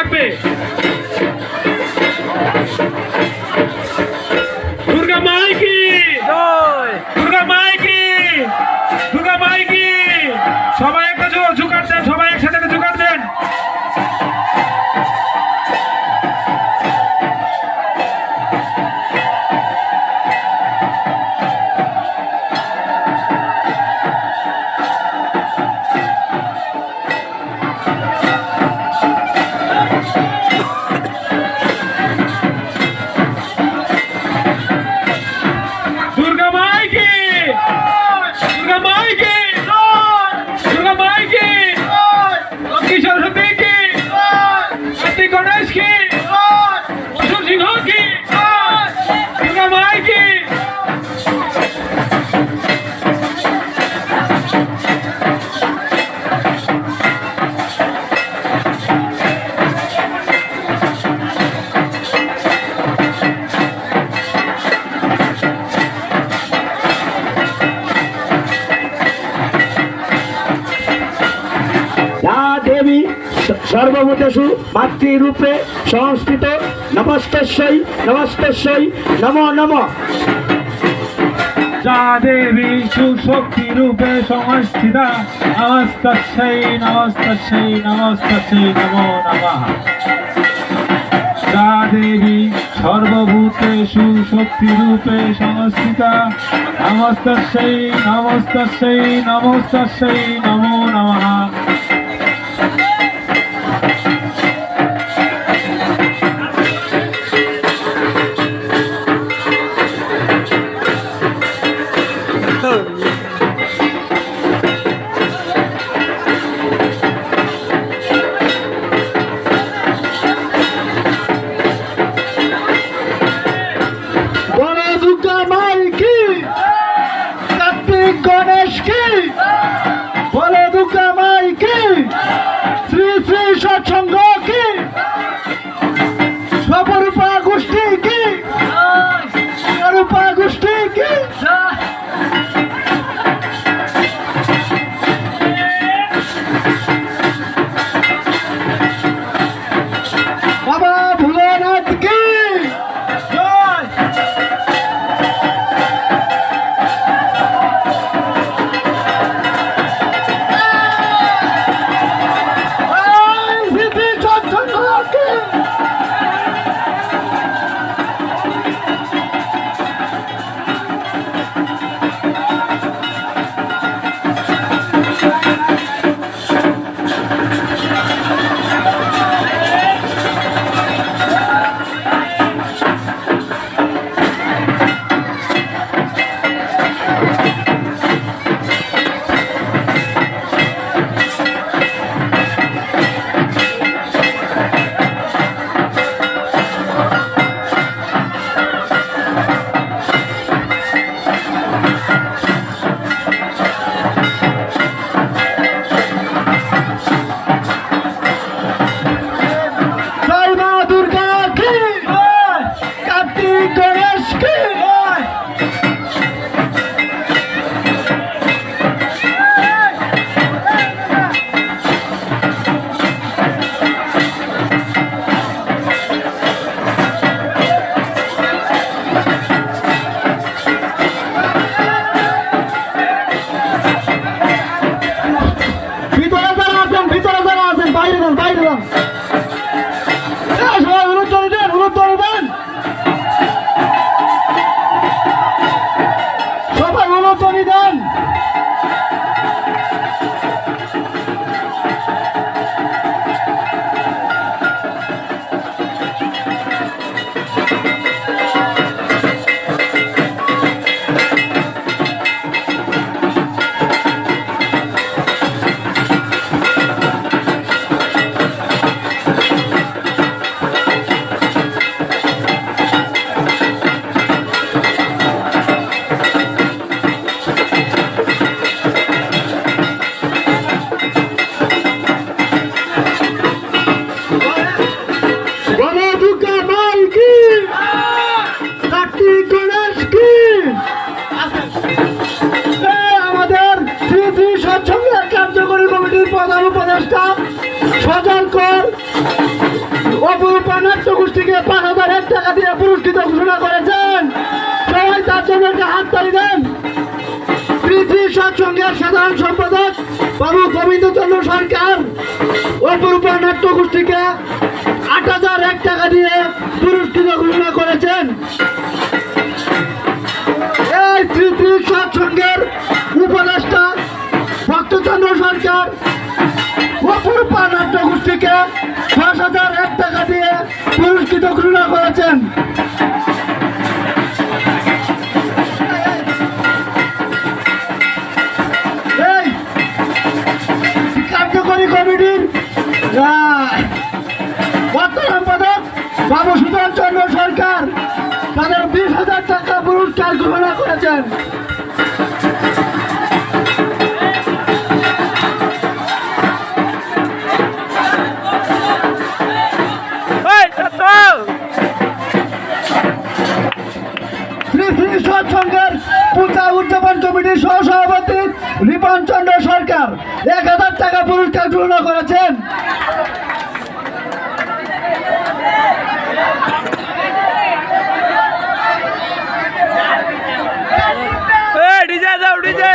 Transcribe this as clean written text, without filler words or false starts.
থাকবে। দুর্গা মাই কি জয়, দুর্গা মাই কি, দুর্গা মাই কি। সবাই একটা জোগাড় দেন, সবাই একসাথে জোগাড় দেন। দুর্গা মাই কি, দুর্গা মাই কি, দুর্গা মাই কি, লক্ষ্মী সরস্বতী কি, কার্তিক গণেশ কি, অসুর সিংহ কি, দুর্গা মাই কি। দেবী সর্বভূতেষু মাতৃরূপে সংস্থিত নমস্তস্যৈ নমস্তস্যৈ নমো নমঃ। যা দেবী সুশক্তি রূপে সংস্থিতা নমস্তস্যৈ নমস্তস্যৈ নমস্তস্যৈ নমো নমঃ। যা দেবী সর্বভূতেষু শক্তি রূপে সংস্থিতা নমস্তস্যৈ নমস্তস্যৈ নমস্তস্যৈ নমো নমঃ। বলো দুর্গা মাই কি, কার্তিক গণেশ কি, বলো দুর্গা মাই কি, শ্রী শ্রী সৎসঙ্গ কি, স্বরূপা গোষ্ঠী কি, স্বরূপা গোষ্ঠী কি। বাবা ভোলানাথ কি জয়। শ্রী শ্রী সৎসঙ্গ কি। অপরূপা নাট্য গোষ্ঠীকে 5,001 টাকা দিয়ে পুরস্কৃত ঘোষণা করেছেন। সবাই তার জন্য একটা হাততালি দেন। শ্রী শ্রী সৎসঙ্গের সাধারণ সম্পাদক বাবু গোবিন্দচন্দ্র সরকার অপরূপা নাট্য গোষ্ঠীকে 8,001 টাকা দিয়ে পুরস্কৃত ঘোষণা করেছেন। এই শ্রী শ্রী সৎসঙ্গের উপদেষ্টা ভক্তচন্দ্র সরকার অপরূপা নাট্য গোষ্ঠীকে 10,001 টাকা দিয়ে পুরস্কৃত ঘোষণা করেছেন। এই কার্যকরী কমিটির বর্তমান সম্পাদক বাবু সুধন চন্দ্র সরকার তাদের 20,000 টাকা পুরস্কার ঘোষণা করেছেন। শ্রী শ্রী সৎসঙ্গের পূজা উদযাপন কমিটির সহসভাপতি রিপন চন্দ্র সরকার 1,000 টাকা পুরস্কার ঘোষণা করেছেন। ডিজে দাও ডিজে।